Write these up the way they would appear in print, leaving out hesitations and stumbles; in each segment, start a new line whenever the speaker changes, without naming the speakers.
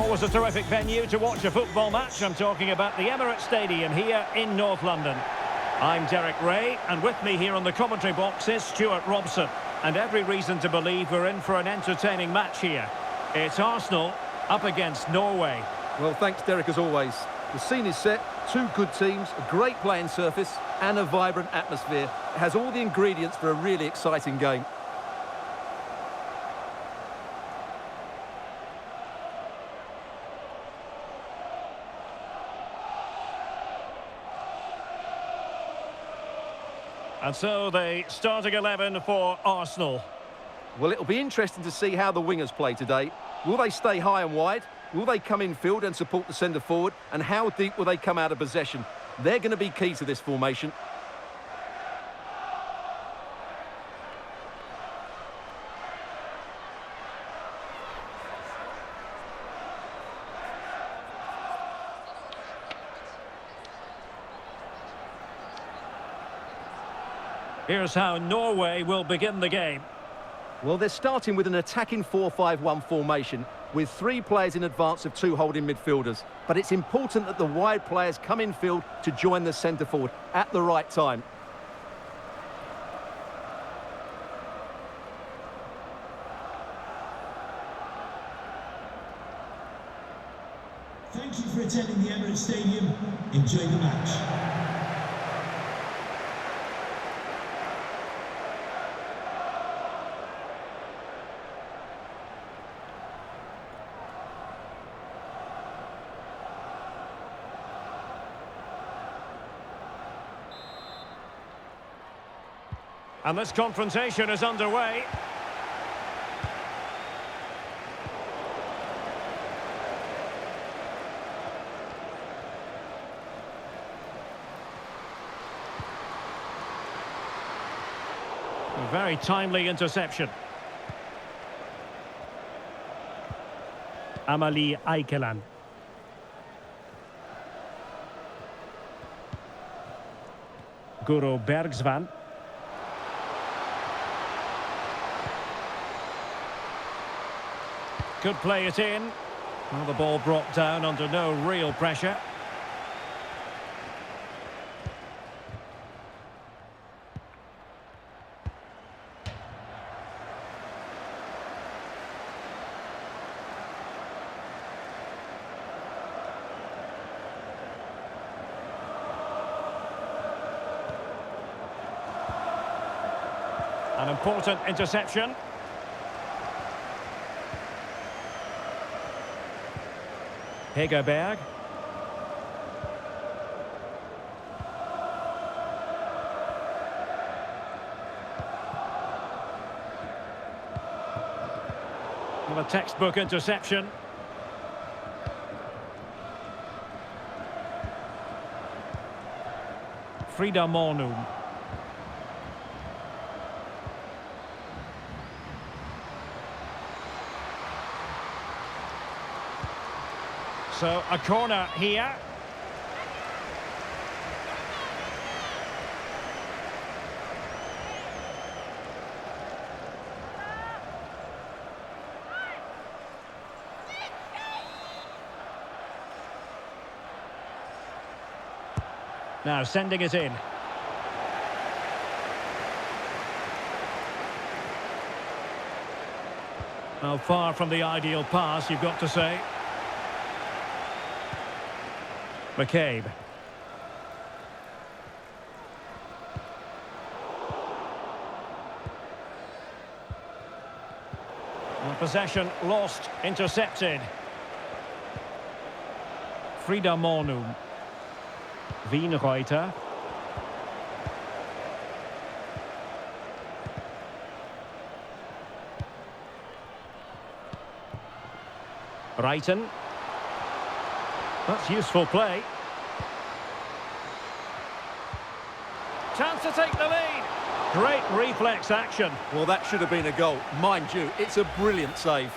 Always a terrific venue to watch a football match. I'm talking about the Emirates Stadium here in North London. I'm Derek Ray, and with me here on the commentary box is Stuart Robson. And every reason to believe we're in for an entertaining match here. It's Arsenal up against Norway.
Well, thanks, Derek, as always. The scene is set, two good teams, a great playing surface and a vibrant atmosphere. It has all the ingredients for a really exciting game.
And so the starting 11 for Arsenal.
Well, it'll be interesting to see how the wingers play today. Will they stay high and wide? Will they come in field and support the centre forward? And how deep will they come out of possession? They're going to be key to this formation.
Here's how Norway will begin the game.
Well, they're starting with an attacking 4-5-1 formation with three players in advance of two holding midfielders. But it's important that the wide players come in field to join the centre forward at the right time.
Thank you for attending the Emirates Stadium. Enjoy the match.
And this confrontation is underway. A very timely interception. Amalie Eikeland. Guro Bergsvan. Could play it in. Well, the ball brought down under no real pressure. An important interception. Hegerberg. Well, a textbook interception. Frida Mornum. So, a corner here. Now, sending it in. Well, far from the ideal pass, you've got to say. McCabe. And possession lost, intercepted. Frida Mornum. Wienreuter. Brighton. That's useful play. Chance to take the lead. Great reflex action.
Well, that should have been a goal. Mind you, it's a brilliant save.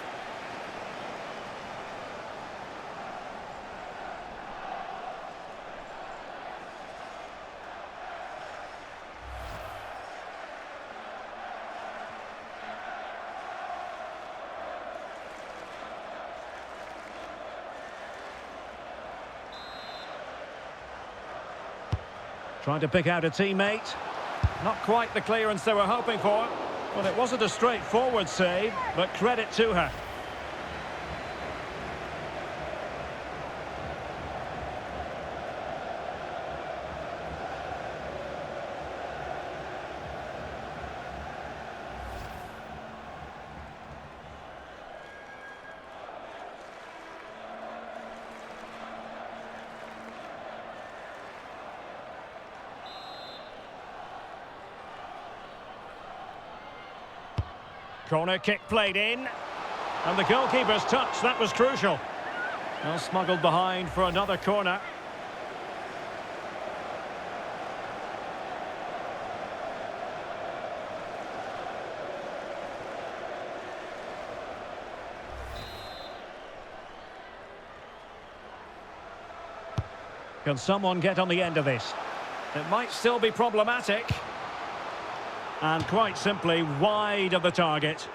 Trying to pick out a teammate. Not quite the clearance they were hoping for. Well, it wasn't a straightforward save, but credit to her. Corner kick played in. And the goalkeeper's touch, that was crucial. Well, smuggled behind for another corner. Can someone get on the end of this? It might still be problematic. And quite simply, wide of the target.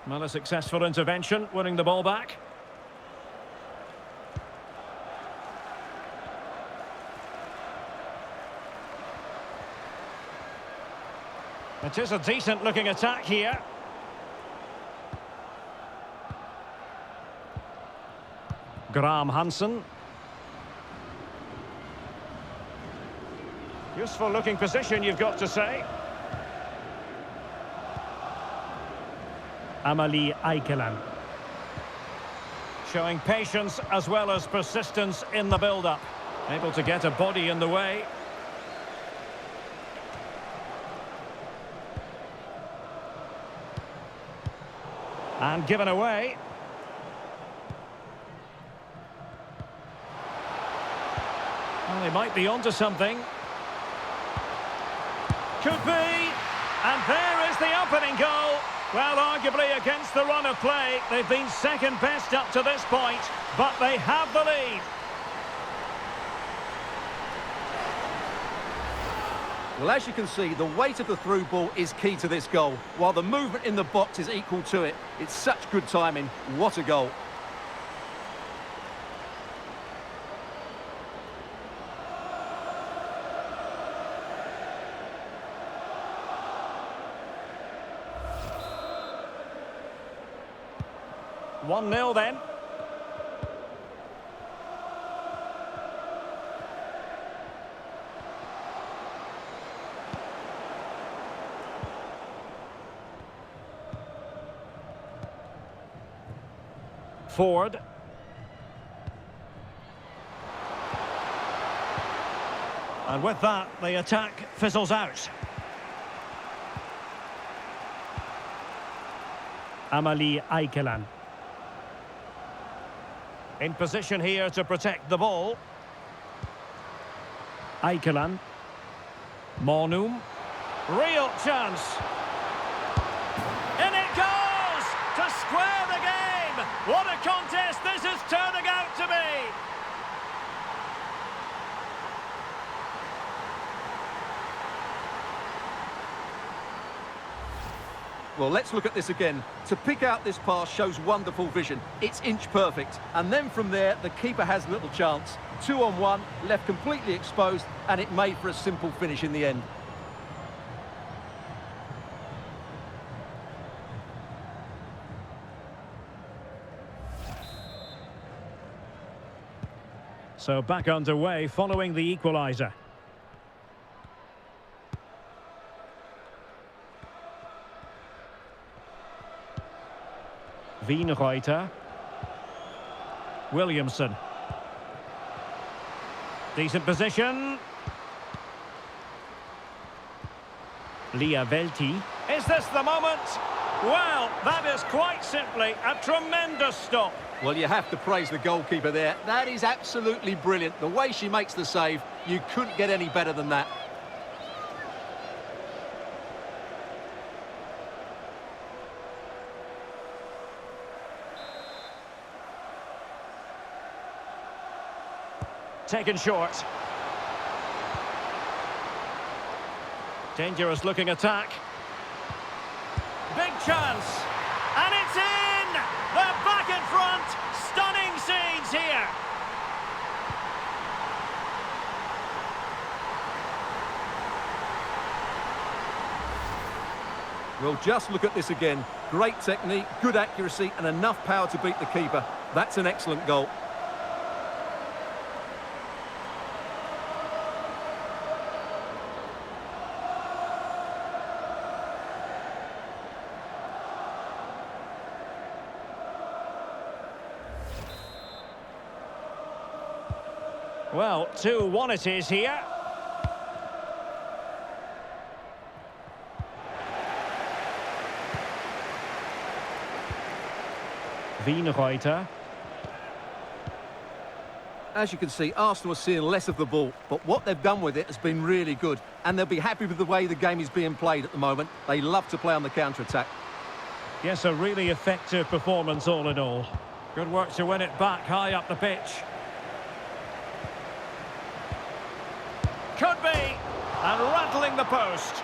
Well, a successful intervention, winning the ball back. It is a decent-looking attack here. Graham Hansen. Useful-looking position, you've got to say. Amalie Eikeland. Showing patience as well as persistence in the build-up. Able to get a body in the way. And given away. Well, they might be onto something. Could be. And there is the opening goal. Well, arguably against the run of play, they've been second best up to this point, but they have the lead.
Well, as you can see, the weight of the through ball is key to this goal, while the movement in the box is equal to it. It's such good timing. What a goal.
One 0 then. Ford. And with that, the attack fizzles out. Amalie Eikeland. In position here to protect the ball. Eikeland. Monum. Real chance. In it goes! To square the game! What a contest this is turning out to be!
Well, let's look at this again. To pick out this pass shows wonderful vision. It's inch perfect. And then from there, the keeper has little chance. 2-on-1, left completely exposed, and it made for a simple finish in the end.
So back underway following the equaliser. Wienreuter. Williamson. Decent position. Leah Velti. Is this the moment? Well, that is quite simply a tremendous stop.
Well, you have to praise the goalkeeper there. That is absolutely brilliant. The way she makes the save, you couldn't get any better than that.
taken short. Dangerous looking attack. Big chance. And it's in! They're back in front. Stunning scenes here.
Well, just look at this again. Great technique, good accuracy, and enough power to beat the keeper. That's an excellent goal.
Well, 2-1 it is here. Wienreuter.
As you can see, Arsenal are seeing less of the ball, but what they've done with it has been really good, and they'll be happy with the way the game is being played at the moment. They love to play on the counter-attack.
Yes, a really effective performance all in all. Good work to win it back high up the pitch. Could be! And rattling the post.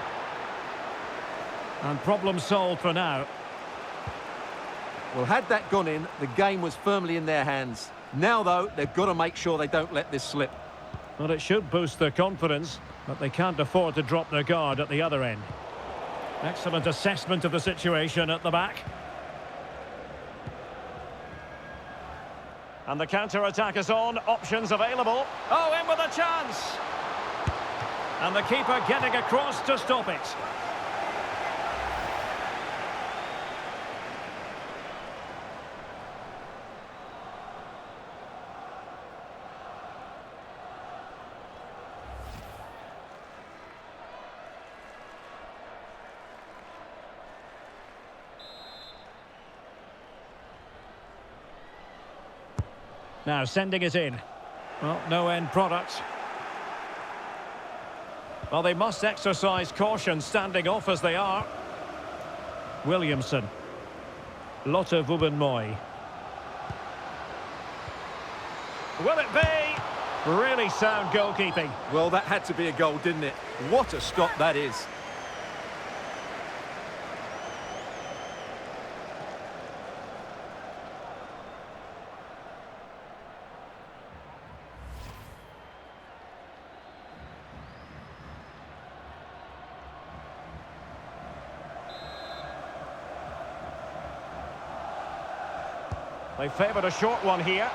And problem solved for now.
Well, had that gone in, the game was firmly in their hands. Now, though, they've got to make sure they don't let this slip.
Well, it should boost their confidence, but they can't afford to drop their guard at the other end. Excellent assessment of the situation at the back. And the counter-attack is on, options available. Oh, in with a chance! And the keeper getting across to stop it. Now sending it in. Well, no end product. Well, they must exercise caution standing off as they are. Williamson. Lotte Wubben-Moy. Will it be? Really sound goalkeeping.
Well, that had to be a goal, didn't it? What a stop that is.
They favoured a short one here.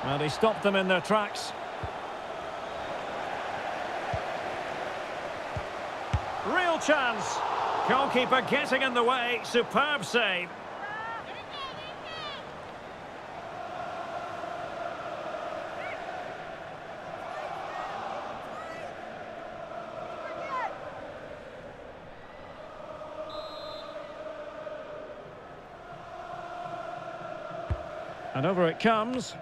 And he stopped them in their tracks. Real chance. Goalkeeper getting in the way. Superb save. And over it comes.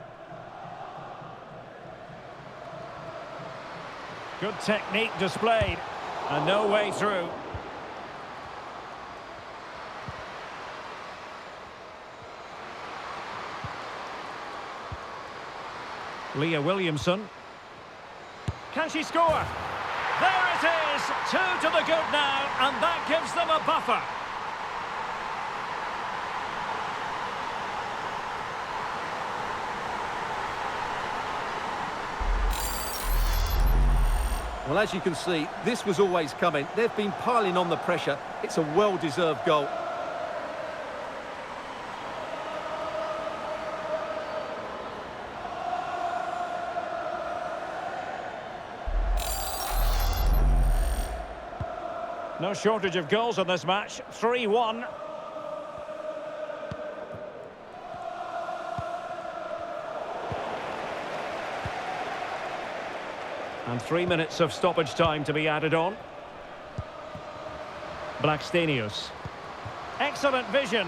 Good technique displayed. And no way through. Leah Williamson. Can she score? There it is! 2 to the good now, and that gives them a buffer.
Well, as you can see, this was always coming. They've been piling on the pressure. It's a well-deserved goal.
No shortage of goals in this match. 3-1. And 3 minutes of stoppage time to be added on. Blackstenius. Excellent vision.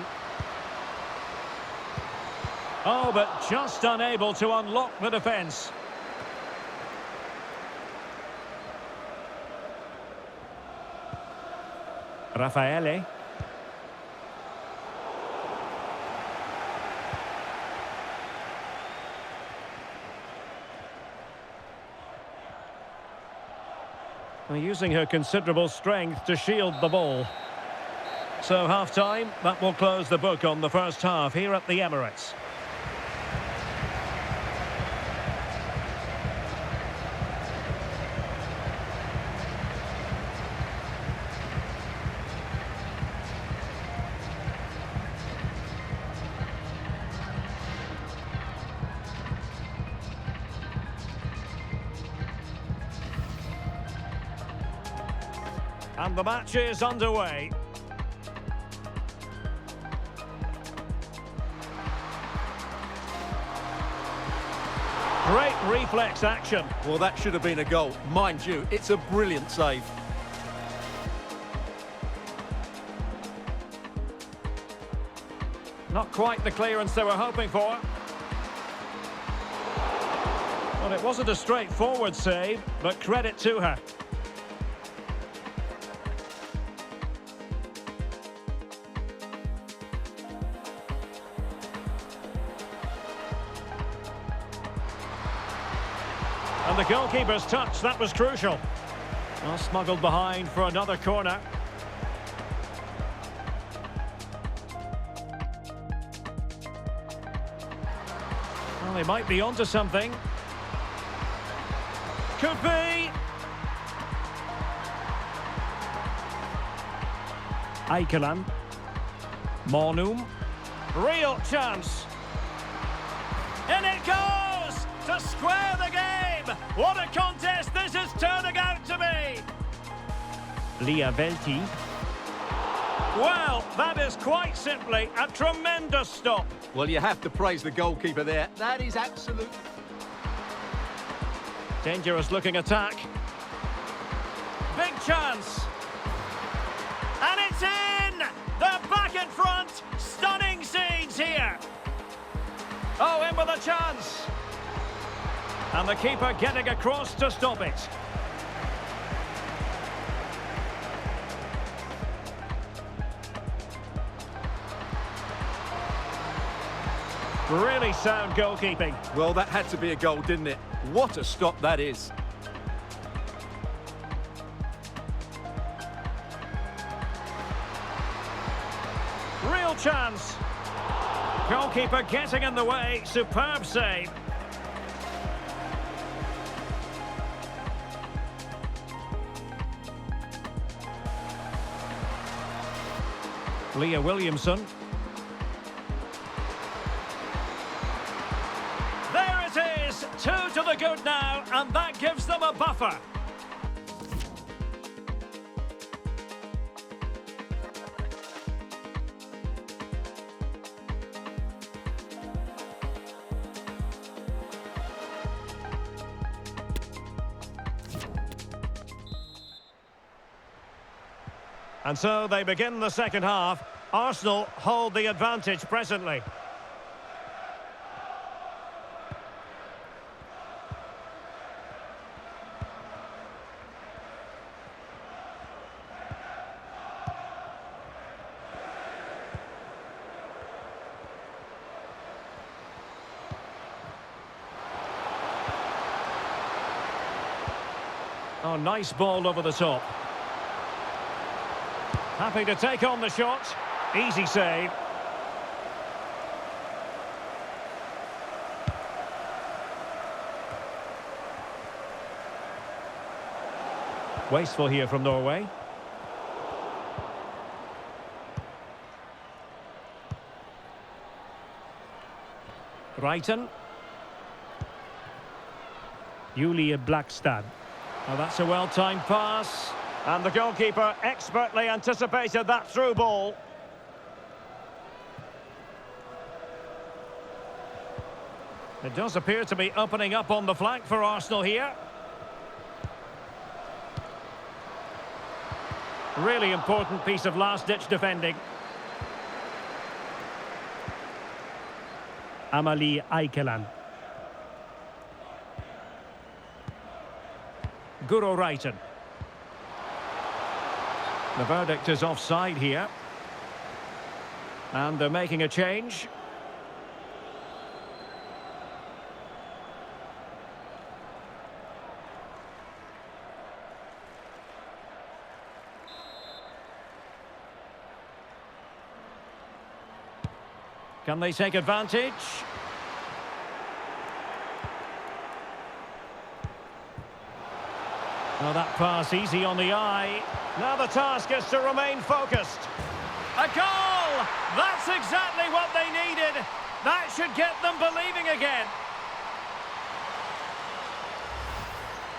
Oh, but just unable to unlock the defence. Raffaele. Using her considerable strength to shield the ball. So half-time, that will close the book on the first half here at the Emirates. And the match is underway. Great reflex action.
Well, that should have been a goal. Mind you, it's a brilliant save.
Not quite the clearance they were hoping for. Well, it wasn't a straightforward save, but credit to her. And the goalkeeper's touch, that was crucial. Well, smuggled behind for another corner. Well, they might be onto something. Could be. Aikeland. Monum. Real chance. And it goes to square the game. What a contest this is turning out to be. Liavelti. Well, that is quite simply a tremendous stop.
Well, you have to praise the goalkeeper there. That is absolute.
Dangerous looking attack. Big chance. And it's in! They're back in front. Stunning scenes here. Oh, in with a chance. And the keeper getting across to stop it. Really sound goalkeeping.
Well, that had to be a goal, didn't it? What a stop that is.
Real chance. Goalkeeper getting in the way. Superb save. Leah Williamson. There it is, 2 to the good now, and that gives them a buffer. And so they begin the second half. Arsenal hold the advantage presently. Oh, nice ball over the top. Happy to take on the shot. Easy save. Wasteful here from Norway. Brighton. Julia Blackstad. Well, that's a well-timed pass. And the goalkeeper expertly anticipated that through ball. It does appear to be opening up on the flank for Arsenal here. Really important piece of last-ditch defending. Amalie Aikeland. Guro Reiten. The verdict is offside here. And they're making a change. Can they take advantage? Oh, that pass easy on the eye. Now the task is to remain focused. A goal! That's exactly what they needed. That should get them believing again.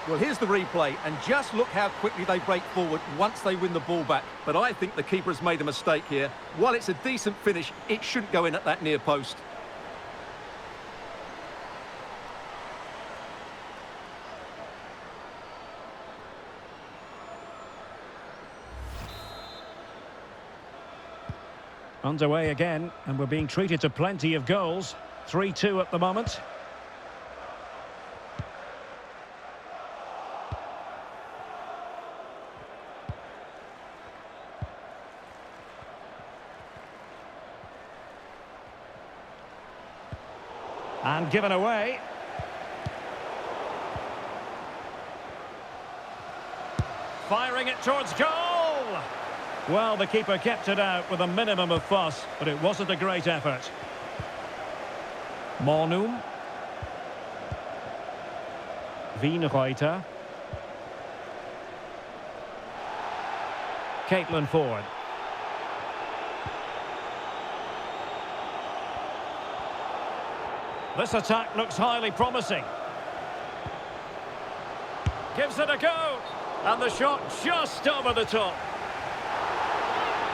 Well, here's the replay, and just look how quickly they break forward once they win the ball back. But I think the keeper has made a mistake here. While it's a decent finish, it shouldn't go in at that near post.
Underway again, and we're being treated to plenty of goals. 3-2 at the moment. And given away. Firing it towards goal! Well, the keeper kept it out with a minimum of fuss, but it wasn't a great effort. Mornum. Wienreuter. Caitlin Ford. This attack looks highly promising. Gives it a go. And the shot just over the top.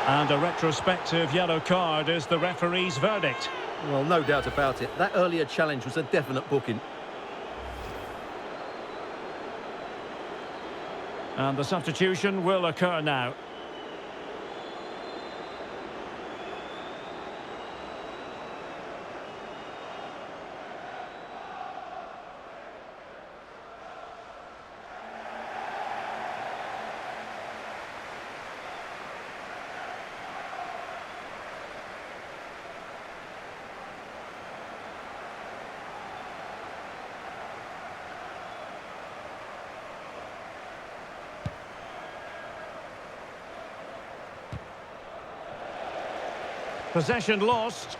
And a retrospective yellow card is the referee's verdict.
Well, no doubt about it. That earlier challenge was a definite booking.
And the substitution will occur now. Possession lost.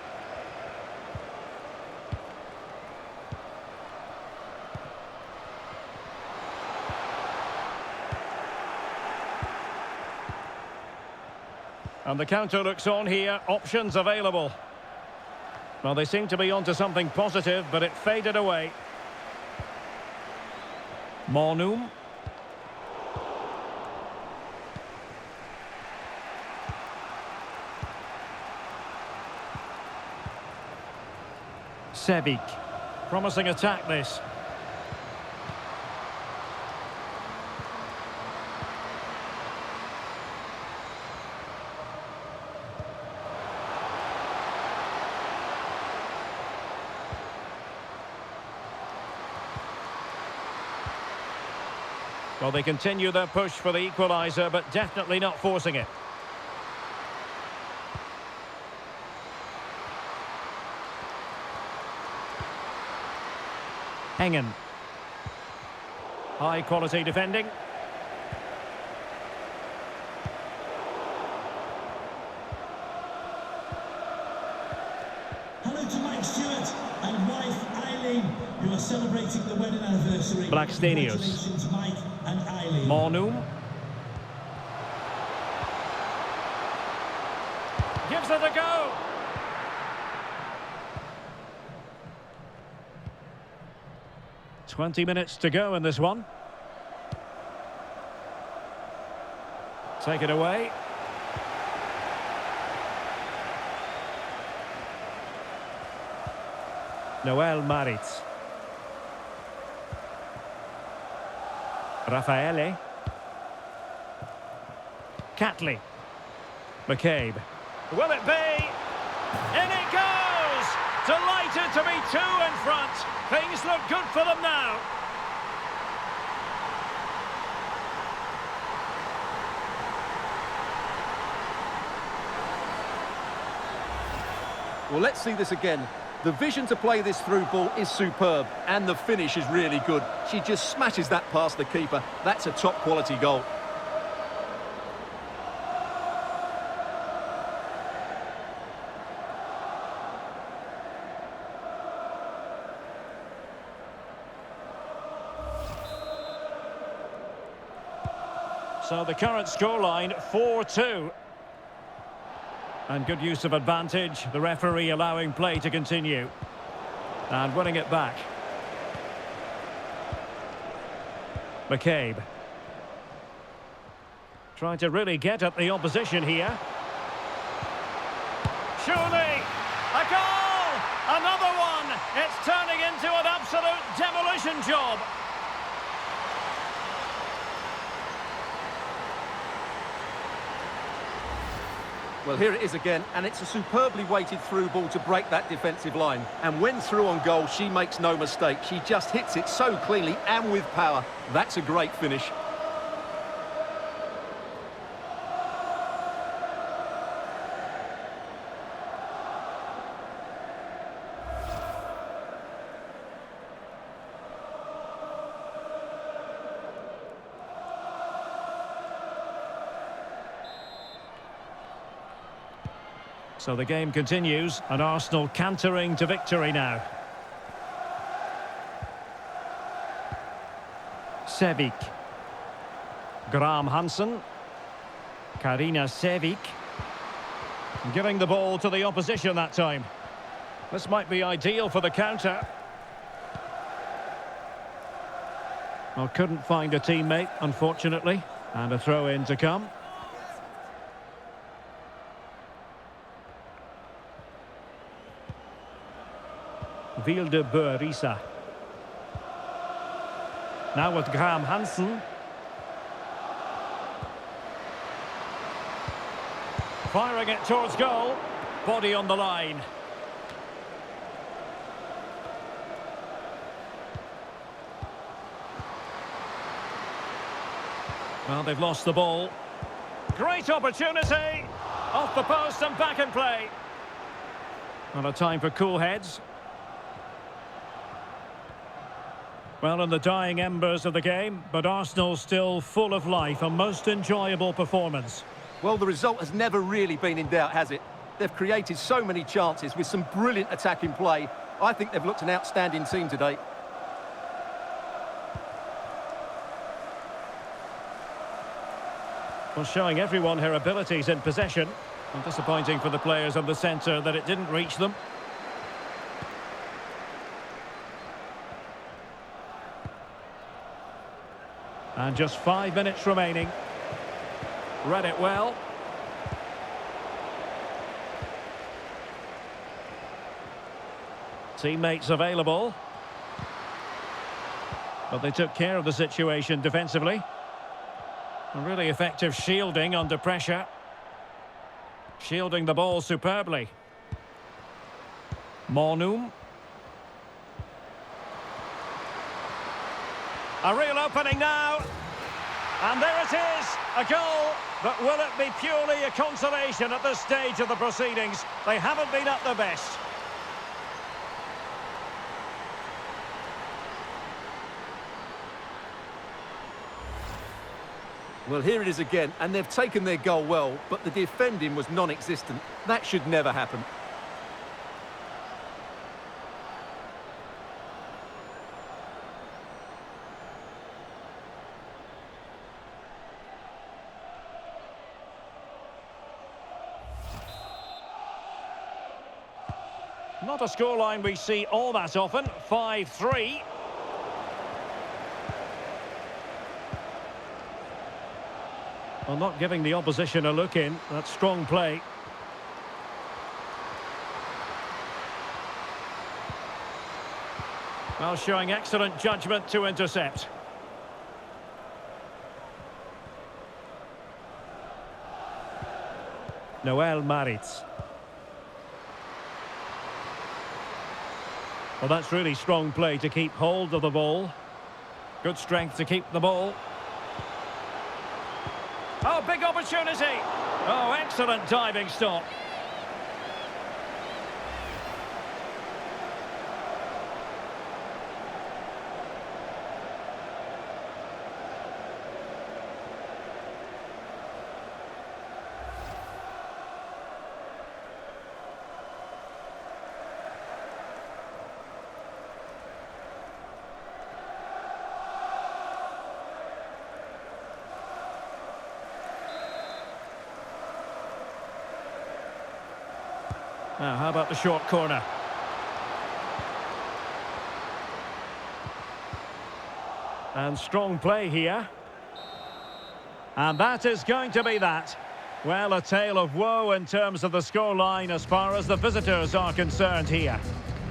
And the counter looks on here. Options available. Well, they seem to be onto something positive, but it faded away. Mornum. Sebic. Promising attack, this. Well, they continue their push for the equaliser, but definitely not forcing it. Engen. High quality defending.
Hello to Mike Stewart and wife Eileen, who are celebrating the wedding anniversary.
Blackstenius.
Congratulations, Mike and Eileen.
Mornum. Gives it a go. "20 minutes to go in this one. Take it away. Noel Maritz. Raffaele. Catley. McCabe. Will it be? In it goes! Delighted to be two in front. Things look good for them now.
Well, let's see this again. The vision to play this through ball is superb, and the finish is really good. She just smashes that past the keeper. That's a top quality goal.
So the current scoreline, 4-2. And good use of advantage, the referee allowing play to continue. And winning it back. McCabe. Trying to really get at the opposition here. Surely, a goal! Another one! It's turning into an absolute demolition job.
Well, here it is again, and it's a superbly weighted through ball to break that defensive line. And when through on goal, she makes no mistake. She just hits it so cleanly and with power. That's a great finish.
So the game continues, and Arsenal cantering to victory now. Sevic. Graham Hansen. Karina Sevic. Giving the ball to the opposition that time. This might be ideal for the counter. Well, couldn't find a teammate, unfortunately. And a throw-in to come. Vilde-Bø-Risa. Now with Graham Hansen. Firing it towards goal. Body on the line. Well, they've lost the ball. Great opportunity. Off the post and back in play. Well, a time for cool heads. Well, in the dying embers of the game, but Arsenal still full of life, a most enjoyable performance.
Well, the result has never really been in doubt, has it? They've created so many chances with some brilliant attacking play. I think they've looked an outstanding team today.
Well, showing everyone her abilities in possession. And disappointing for the players on the centre that it didn't reach them. And just 5 minutes remaining. Read it well. Teammates available. But they took care of the situation defensively. A really effective shielding under pressure. Shielding the ball superbly. Monum. A real opening now. And there it is, a goal. But will it be purely a consolation at this stage of the proceedings? They haven't been at their best.
Well, here it is again, and they've taken their goal well, but the defending was non-existent. That should never happen.
Not a scoreline we see all that often. 5-3. Well, not giving the opposition a look in. That's strong play. Well, showing excellent judgment to intercept. Noel Maritz. Well, that's really strong play to keep hold of the ball. Good strength to keep the ball. Oh, big opportunity. Oh, excellent diving stop. Now, how about the short corner? And strong play here. And that is going to be that. Well, a tale of woe in terms of the scoreline as far as the visitors are concerned here.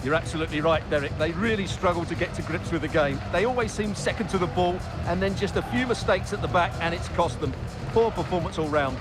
You're absolutely right, Derek. They really struggle to get to grips with the game. They always seem second to the ball, and then just a few mistakes at the back, and it's cost them. Poor performance all round.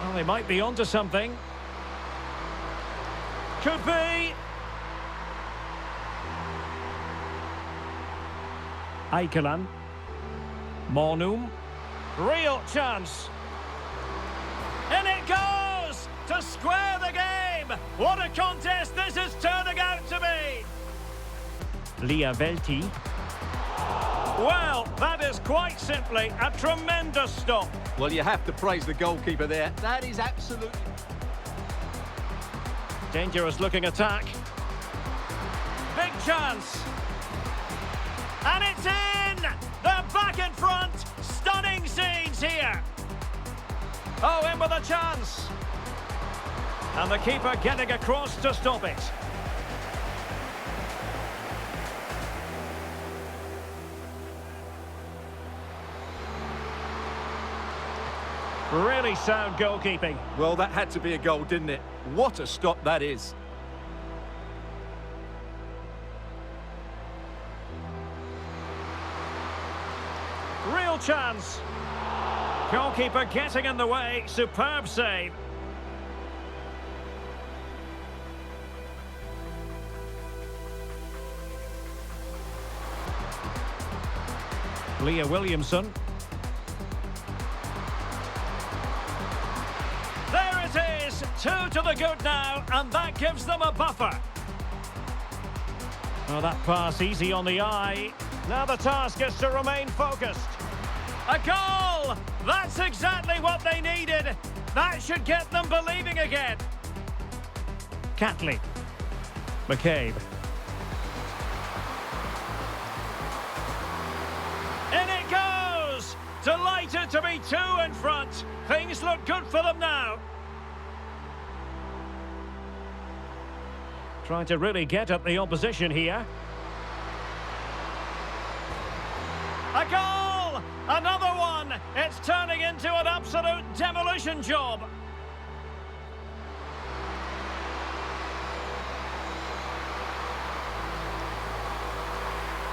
Well, they might be onto something. Could be. Aikelan. Monum. Real chance. And it goes to square the game. What a contest this is turning out to be. Liavelti. Well, that is quite simply a tremendous stop.
Well, you have to praise the goalkeeper there. That is absolutely...
Dangerous looking attack. Big chance. And it's in! They're back in front. Stunning scenes here. Oh, in with a chance. And the keeper getting across to stop it. Really sound goalkeeping.
Well, that had to be a goal, didn't it? What a stop that is.
Real chance. Goalkeeper getting in the way. Superb save. Leah Williamson. There it is. 2 to the good now, and that gives them a buffer. Well, that pass easy on the eye. Now the task is to remain focused. A goal! That's exactly what they needed. That should get them believing again. Catley. McCabe. In it goes! Delighted to be 2 in front. Things look good for them now. Trying to really get at the opposition here. A goal! Another one! It's turning into an absolute demolition job.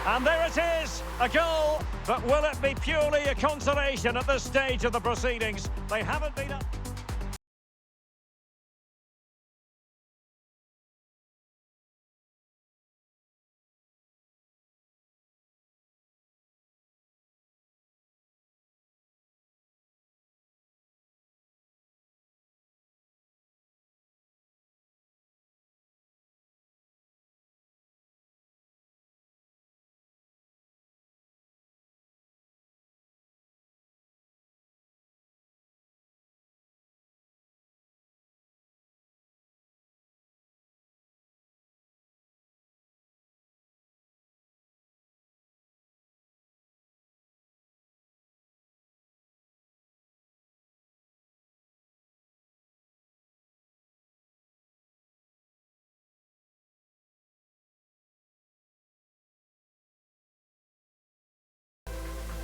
And there it is, a goal. But will it be purely a consolation at this stage of the proceedings? They haven't been up...